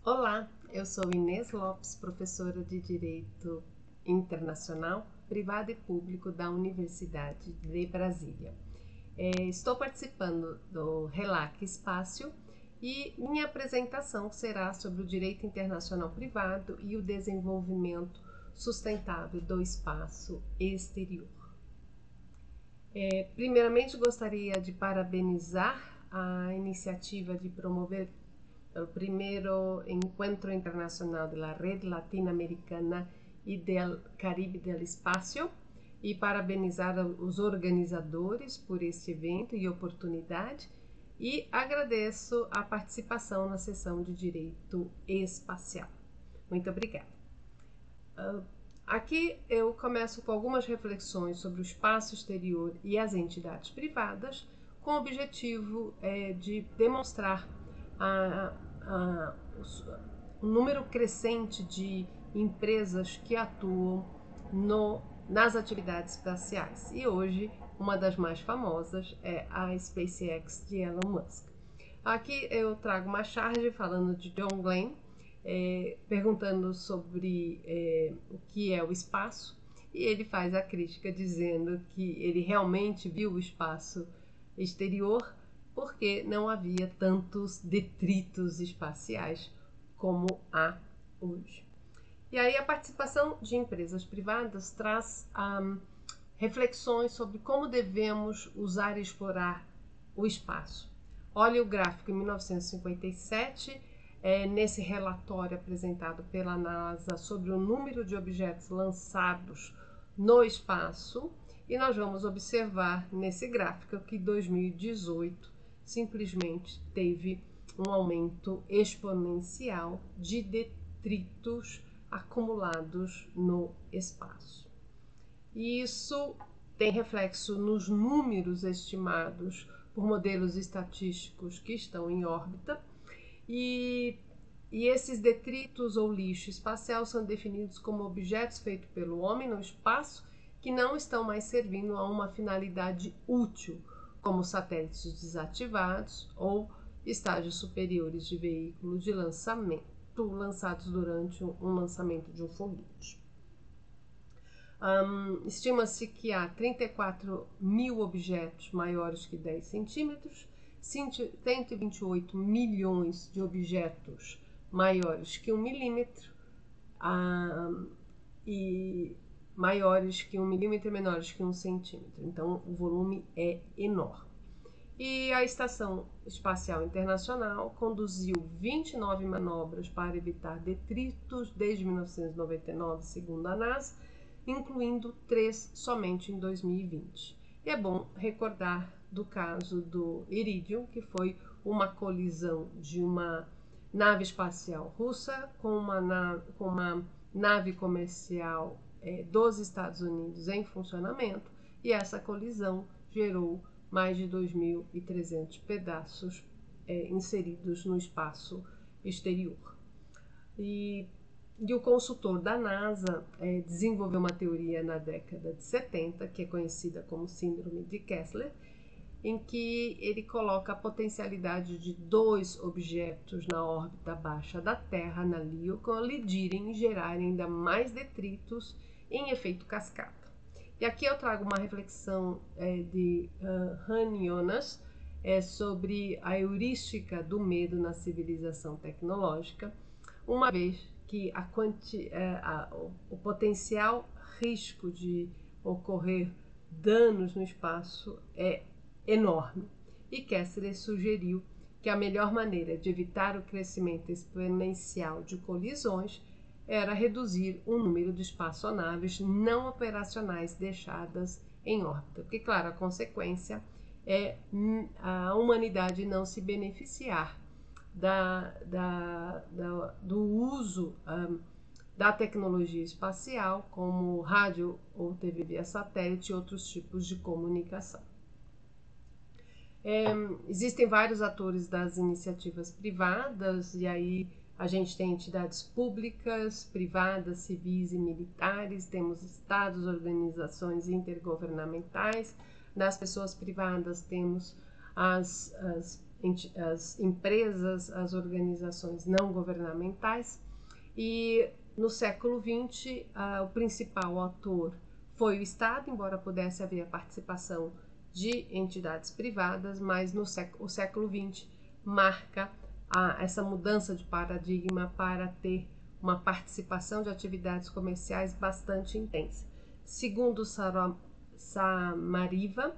Olá, eu sou Inês Lopes, professora de Direito Internacional, Privado e Público da Universidade de Brasília. Estou participando do RELAC Espaço e minha apresentação será sobre o Direito Internacional Privado e o desenvolvimento sustentável do espaço exterior. Primeiramente, gostaria de parabenizar a iniciativa de promover o primeiro Encuentro Internacional da Rede Latino-Americana e del Caribe del Espacio e parabenizar os organizadores por este evento e oportunidade e agradeço a participação na sessão de Direito Espacial. Muito obrigada. Aqui eu começo com algumas reflexões sobre o espaço exterior e as entidades privadas, com o objetivo de demonstrar o número crescente de empresas que atuam nas atividades espaciais. E hoje, uma das mais famosas é a SpaceX de Elon Musk. Aqui eu trago uma charge falando de John Glenn, perguntando sobre o que é o espaço, e ele faz a crítica dizendo que ele realmente viu o espaço exterior porque não havia tantos detritos espaciais como há hoje. E aí a participação de empresas privadas traz reflexões sobre como devemos usar e explorar o espaço. Olha o gráfico em 1957, nesse relatório apresentado pela NASA sobre o número de objetos lançados no espaço, e nós vamos observar nesse gráfico que 2018 simplesmente teve um aumento exponencial de detritos acumulados no espaço. E isso tem reflexo nos números estimados por modelos estatísticos que estão em órbita, e esses detritos ou lixo espacial são definidos como objetos feitos pelo homem no espaço que não estão mais servindo a uma finalidade útil, como satélites desativados ou estágios superiores de veículos de lançamento lançados durante um lançamento de um foguete. Estima-se que há 34 mil objetos maiores que 10 centímetros, 128 milhões de objetos maiores que 1 milímetro e maiores que 1 milímetro e menores que 1 centímetro. Então, o volume é enorme. E a Estação Espacial Internacional conduziu 29 manobras para evitar detritos desde 1999, segundo a NASA, incluindo 3 somente em 2020. E é bom recordar do caso do Iridium, que foi uma colisão de uma nave espacial russa com uma nave comercial dos Estados Unidos em funcionamento, e essa colisão gerou mais de 2.300 pedaços inseridos no espaço exterior. E o consultor da NASA desenvolveu uma teoria na década de 70, que é conhecida como Síndrome de Kessler, em que ele coloca a potencialidade de 2 objetos na órbita baixa da Terra, na LEO, colidirem e gerarem ainda mais detritos em efeito cascata. E aqui eu trago uma reflexão de Han Jonas sobre a heurística do medo na civilização tecnológica, uma vez que o potencial risco de ocorrer danos no espaço é enorme. E Kessler sugeriu que a melhor maneira de evitar o crescimento exponencial de colisões era reduzir o número de espaçonaves não operacionais deixadas em órbita. Porque, claro, a consequência é a humanidade não se beneficiar do uso da tecnologia espacial, como rádio ou TV via satélite e outros tipos de comunicação. Existem vários atores das iniciativas privadas, e aí a gente tem entidades públicas, privadas, civis e militares, temos estados, organizações intergovernamentais. Das pessoas privadas temos as as empresas, as organizações não governamentais. E no século XX, o principal ator foi o Estado, embora pudesse haver a participação de entidades privadas, mas o século XX marca essa mudança de paradigma para ter uma participação de atividades comerciais bastante intensa. Segundo Samariva,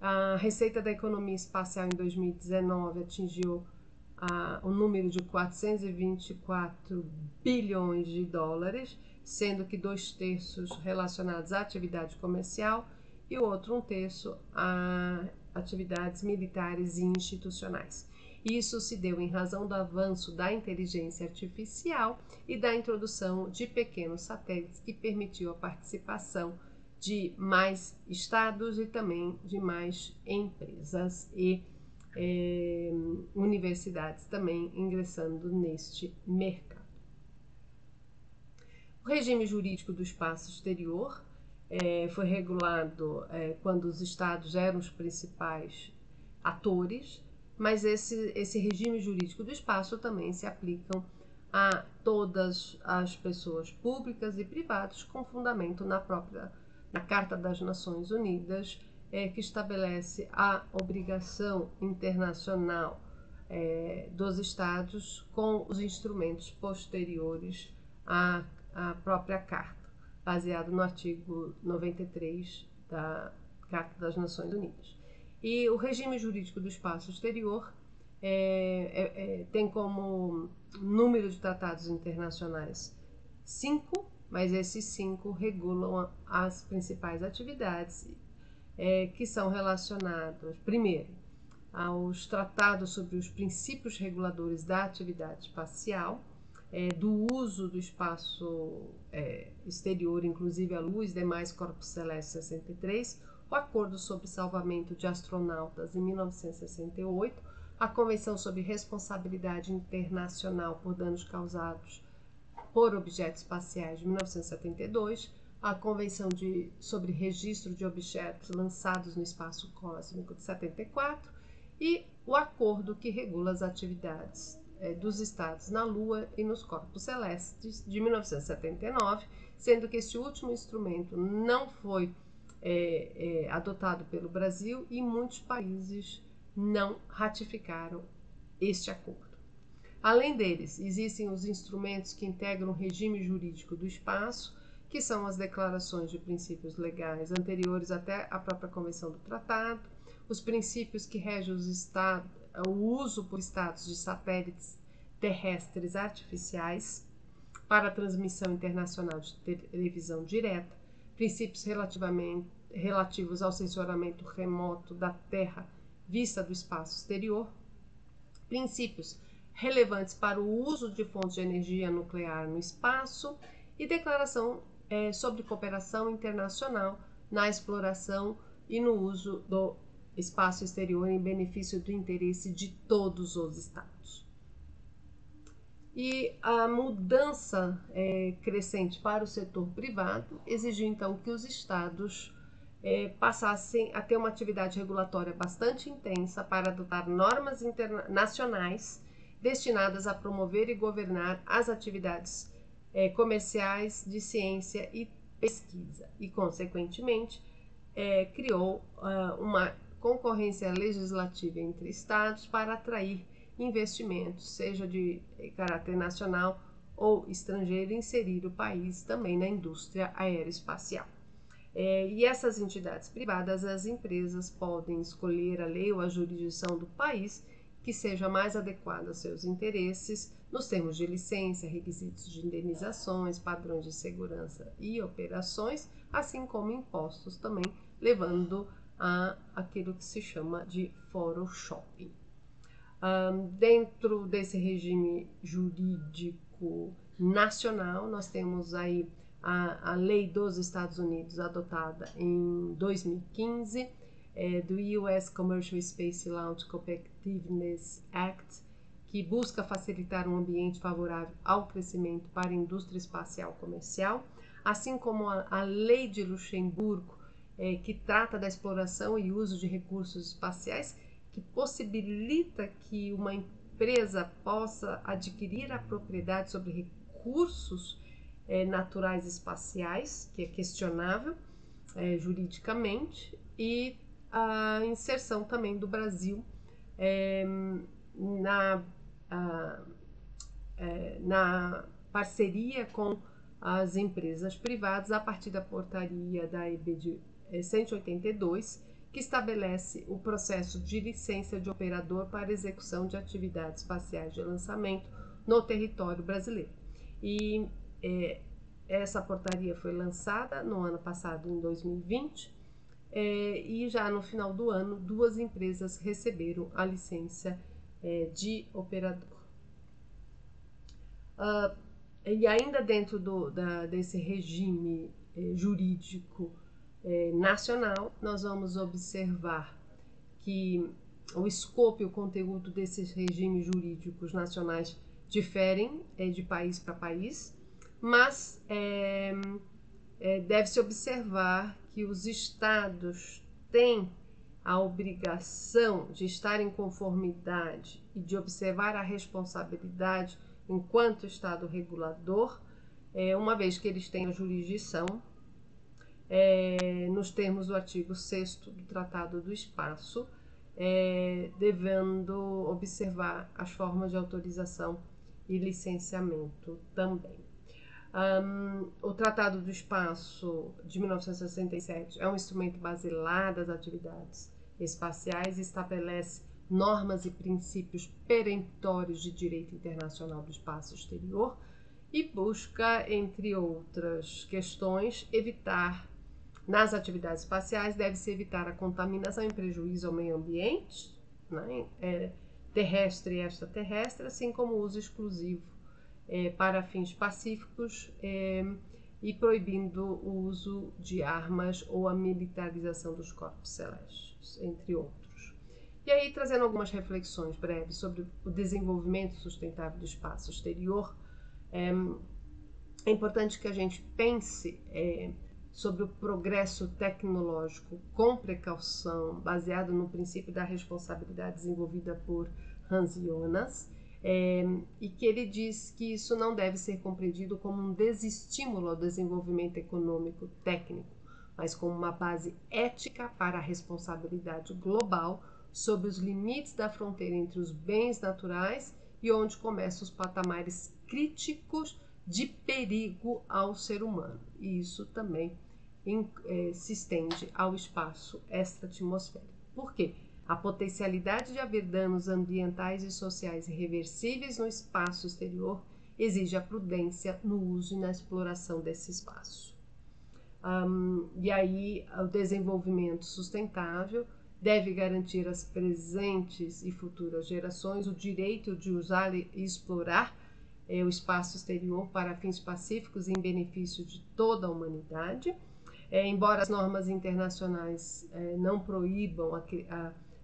a receita da economia espacial em 2019 atingiu o número de 424 bilhões de dólares, sendo que 2/3 relacionados à atividade comercial e o outro 1/3 a atividades militares e institucionais. Isso se deu em razão do avanço da inteligência artificial e da introdução de pequenos satélites que permitiu a participação de mais estados e também de mais empresas e universidades também ingressando neste mercado. O regime jurídico do espaço exterior foi regulado quando os estados eram os principais atores, mas esse regime jurídico do espaço também se aplica a todas as pessoas públicas e privadas, com fundamento na Carta das Nações Unidas, que estabelece a obrigação internacional dos Estados com os instrumentos posteriores à própria Carta, baseado no artigo 93 da Carta das Nações Unidas. E o regime jurídico do espaço exterior tem como número de tratados internacionais 5, mas esses 5 regulam as principais atividades que são relacionados, primeiro, aos tratados sobre os princípios reguladores da atividade espacial, do uso do espaço exterior, inclusive a luz, demais corpos celestes 63, o Acordo sobre Salvamento de Astronautas em 1968, a Convenção sobre Responsabilidade Internacional por Danos Causados por Objetos Espaciais de 1972, a Convenção sobre Registro de Objetos Lançados no Espaço Cósmico de 74 e o acordo que regula as atividades dos Estados na Lua e nos corpos celestes de 1979, sendo que este último instrumento não foi adotado pelo Brasil e muitos países não ratificaram este acordo. Além deles, existem os instrumentos que integram o regime jurídico do espaço, que são as declarações de princípios legais anteriores até a própria Convenção do Tratado, os princípios que regem o uso por estados de satélites terrestres artificiais para a transmissão internacional de televisão direta, princípios relativos ao sensoramento remoto da Terra vista do espaço exterior, princípios relevantes para o uso de fontes de energia nuclear no espaço e declaração sobre cooperação internacional na exploração e no uso do espaço exterior em benefício do interesse de todos os estados. E a mudança crescente para o setor privado exigiu então que os estados passassem a ter uma atividade regulatória bastante intensa para adotar normas internacionais destinadas a promover e governar as atividades comerciais de ciência e pesquisa e, consequentemente, criou uma concorrência legislativa entre estados para atrair investimentos, seja de caráter nacional ou estrangeiro, e inserir o país também na indústria aeroespacial. E essas entidades privadas, as empresas podem escolher a lei ou a jurisdição do país que seja mais adequada aos seus interesses, nos termos de licença, requisitos de indenizações, padrões de segurança e operações, assim como impostos também, levando a aquilo que se chama de foro shopping. Dentro desse regime jurídico nacional, nós temos aí a lei dos Estados Unidos adotada em 2015, do US Commercial Space Launch Competitiveness Act, que busca facilitar um ambiente favorável ao crescimento para a indústria espacial comercial, assim como a lei de Luxemburgo, que trata da exploração e uso de recursos espaciais, que possibilita que uma empresa possa adquirir a propriedade sobre recursos naturais espaciais, que é questionável juridicamente, e a inserção também do Brasil na parceria com as empresas privadas a partir da portaria da EB de 182, que estabelece o processo de licença de operador para execução de atividades espaciais de lançamento no território brasileiro. E essa portaria foi lançada no ano passado, em 2020, e já no final do ano, 2 empresas receberam a licença de operador. E ainda dentro desse regime jurídico nacional, nós vamos observar que o escopo e o conteúdo desses regimes jurídicos nacionais diferem de país para país, mas deve-se observar que os estados têm a obrigação de estar em conformidade e de observar a responsabilidade enquanto estado regulador, uma vez que eles têm a jurisdição nos termos do artigo 6º do Tratado do Espaço, devendo observar as formas de autorização e licenciamento também. O Tratado do Espaço de 1967 é um instrumento basilar das atividades espaciais e estabelece normas e princípios peremptórios de direito internacional do espaço exterior e busca, entre outras questões, evitar, nas atividades espaciais, deve-se evitar a contaminação e prejuízo ao meio ambiente, né, terrestre e extraterrestre, assim como o uso exclusivo para fins pacíficos e proibindo o uso de armas ou a militarização dos corpos celestes, entre outros. E aí, trazendo algumas reflexões breves sobre o desenvolvimento sustentável do espaço exterior, é importante que a gente pense sobre o progresso tecnológico com precaução, baseado no princípio da responsabilidade desenvolvida por Hans Jonas, e que ele diz que isso não deve ser compreendido como um desestímulo ao desenvolvimento econômico técnico, mas como uma base ética para a responsabilidade global sobre os limites da fronteira entre os bens naturais e onde começam os patamares críticos de perigo ao ser humano. E isso também se estende ao espaço extra-atmosférico. Por quê? A potencialidade de haver danos ambientais e sociais irreversíveis no espaço exterior exige a prudência no uso e na exploração desse espaço. E aí, o desenvolvimento sustentável deve garantir às presentes e futuras gerações o direito de usar e explorar o espaço exterior para fins pacíficos em benefício de toda a humanidade. Embora as normas internacionais não proíbam a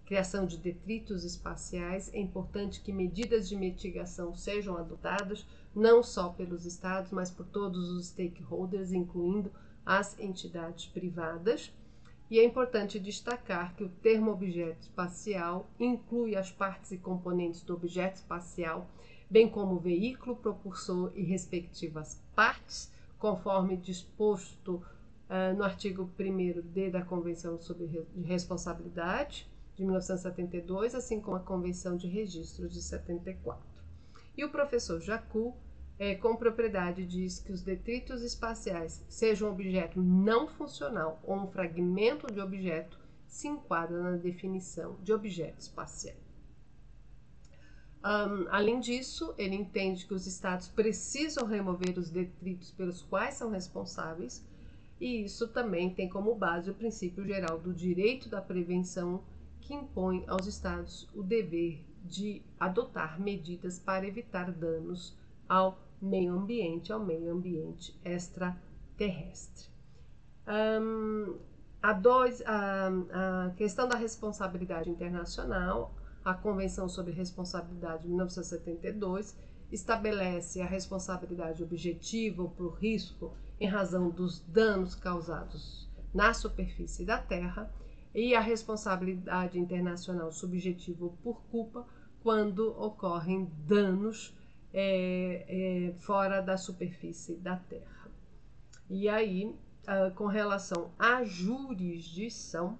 criação de detritos espaciais, é importante que medidas de mitigação sejam adotadas não só pelos estados, mas por todos os stakeholders, incluindo as entidades privadas. E é importante destacar que o termo objeto espacial inclui as partes e componentes do objeto espacial, bem como o veículo, propulsor e respectivas partes, conforme disposto no artigo 1º da Convenção sobre Responsabilidade, de 1972, assim como a Convenção de Registro de 74. E o professor Jacou, com propriedade, diz que os detritos espaciais, seja um objeto não funcional ou um fragmento de objeto, se enquadra na definição de objeto espacial. Além disso, ele entende que os estados precisam remover os detritos pelos quais são responsáveis, e isso também tem como base o princípio geral do direito da prevenção, que impõe aos estados o dever de adotar medidas para evitar danos ao meio ambiente extraterrestre. A questão da responsabilidade internacional, a Convenção sobre Responsabilidade de 1972 estabelece a responsabilidade objetiva ou por risco em razão dos danos causados na superfície da Terra, e a responsabilidade internacional subjetiva ou por culpa quando ocorrem danos fora da superfície da Terra. E aí, com relação à jurisdição,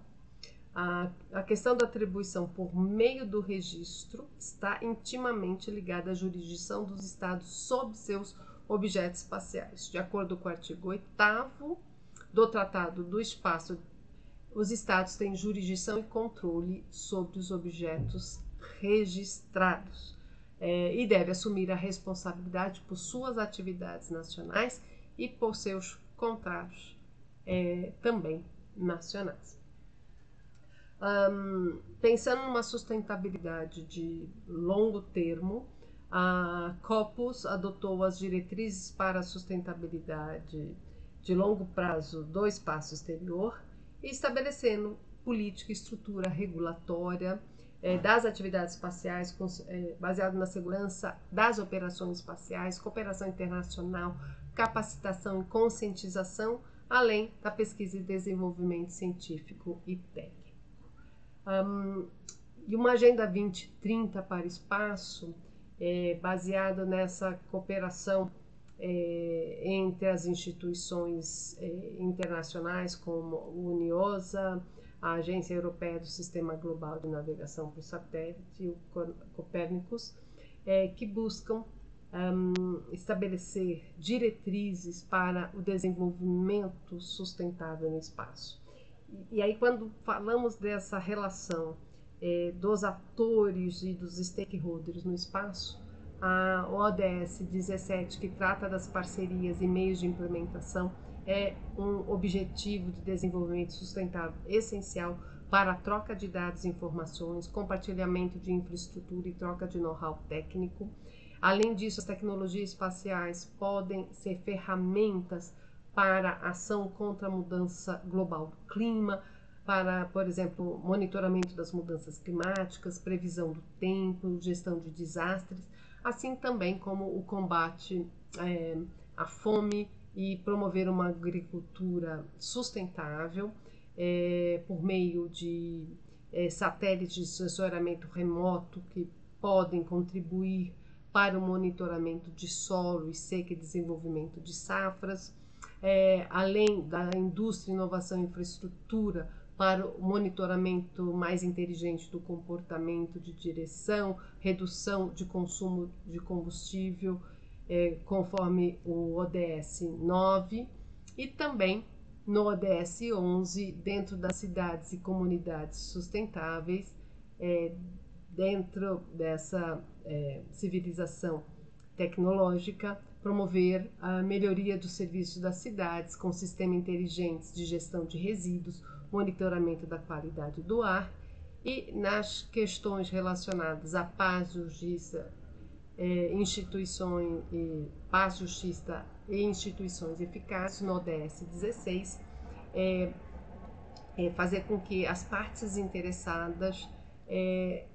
a questão da atribuição por meio do registro está intimamente ligada à jurisdição dos Estados sobre seus objetos espaciais. De acordo com o artigo 8º do Tratado do Espaço, os Estados têm jurisdição e controle sobre os objetos registrados e deve assumir a responsabilidade por suas atividades nacionais e por seus contratos também nacionais. Pensando numa sustentabilidade de longo termo, a Scopus adotou as diretrizes para a sustentabilidade de longo prazo do espaço exterior, estabelecendo política e estrutura regulatória das atividades espaciais, baseado na segurança das operações espaciais, cooperação internacional, capacitação e conscientização, além da pesquisa e desenvolvimento científico e técnico. E uma Agenda 2030 para o espaço, baseada nessa cooperação entre as instituições internacionais como o UNIOSA, a Agência Europeia do Sistema Global de Navegação por Satélite e o Copérnicus, que buscam estabelecer diretrizes para o desenvolvimento sustentável no espaço. E aí, quando falamos dessa relação dos atores e dos stakeholders no espaço, a ODS 17, que trata das parcerias e meios de implementação, é um objetivo de desenvolvimento sustentável essencial para a troca de dados e informações, compartilhamento de infraestrutura e troca de know-how técnico. Além disso, as tecnologias espaciais podem ser ferramentas para a ação contra a mudança global do clima, para, por exemplo, monitoramento das mudanças climáticas, previsão do tempo, gestão de desastres, assim também como o combate à fome e promover uma agricultura sustentável por meio de satélites de sensoramento remoto que podem contribuir para o monitoramento de solo e seca e desenvolvimento de safras, além da indústria, inovação e infraestrutura para o monitoramento mais inteligente do comportamento de direção, redução de consumo de combustível, conforme o ODS 9, e também no ODS 11, dentro das cidades e comunidades sustentáveis, dentro dessa civilização tecnológica, promover a melhoria dos serviços das cidades com sistemas inteligentes de gestão de resíduos, monitoramento da qualidade do ar, e nas questões relacionadas à paz, justiça, paz, justiça e instituições eficazes, no ODS 16, fazer com que as partes interessadas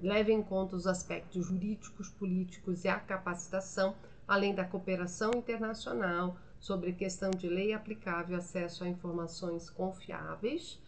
levem em conta os aspectos jurídicos, políticos e a capacitação, além da cooperação internacional sobre questão de lei aplicável, acesso a informações confiáveis,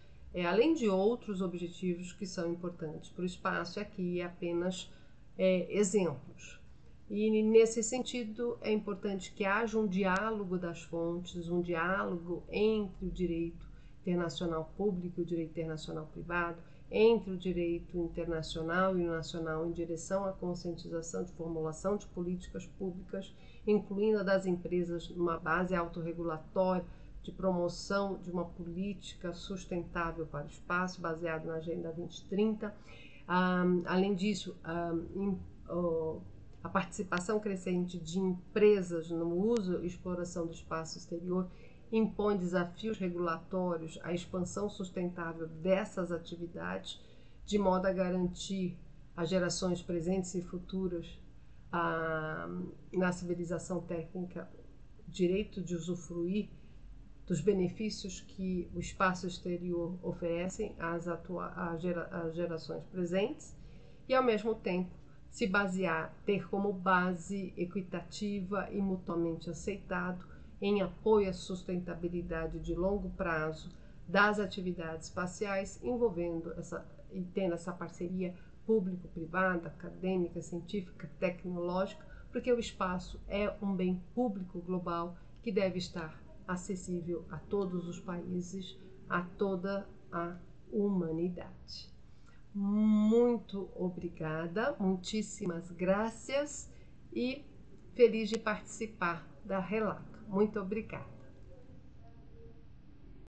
além de outros objetivos que são importantes para o espaço, e aqui apenas exemplos. E nesse sentido é importante que haja um diálogo das fontes, um diálogo entre o direito internacional público e o direito internacional privado, entre o direito internacional e o nacional em direção à conscientização de formulação de políticas públicas, incluindo a das empresas numa base autorregulatória de promoção de uma política sustentável para o espaço, baseado na Agenda 2030. Além disso, a participação crescente de empresas no uso e exploração do espaço exterior impõe desafios regulatórios à expansão sustentável dessas atividades, de modo a garantir às gerações presentes e futuras na civilização técnica o direito de usufruir dos benefícios que o espaço exterior oferece às gerações presentes e, ao mesmo tempo, se basear, ter como base equitativa e mutuamente aceitado em apoio à sustentabilidade de longo prazo das atividades espaciais, envolvendo e tendo essa parceria público-privada, acadêmica, científica, tecnológica, porque o espaço é um bem público global que deve estar acessível a todos os países, a toda a humanidade. Muito obrigada, muitíssimas graças e feliz de participar da Relata. Muito obrigada.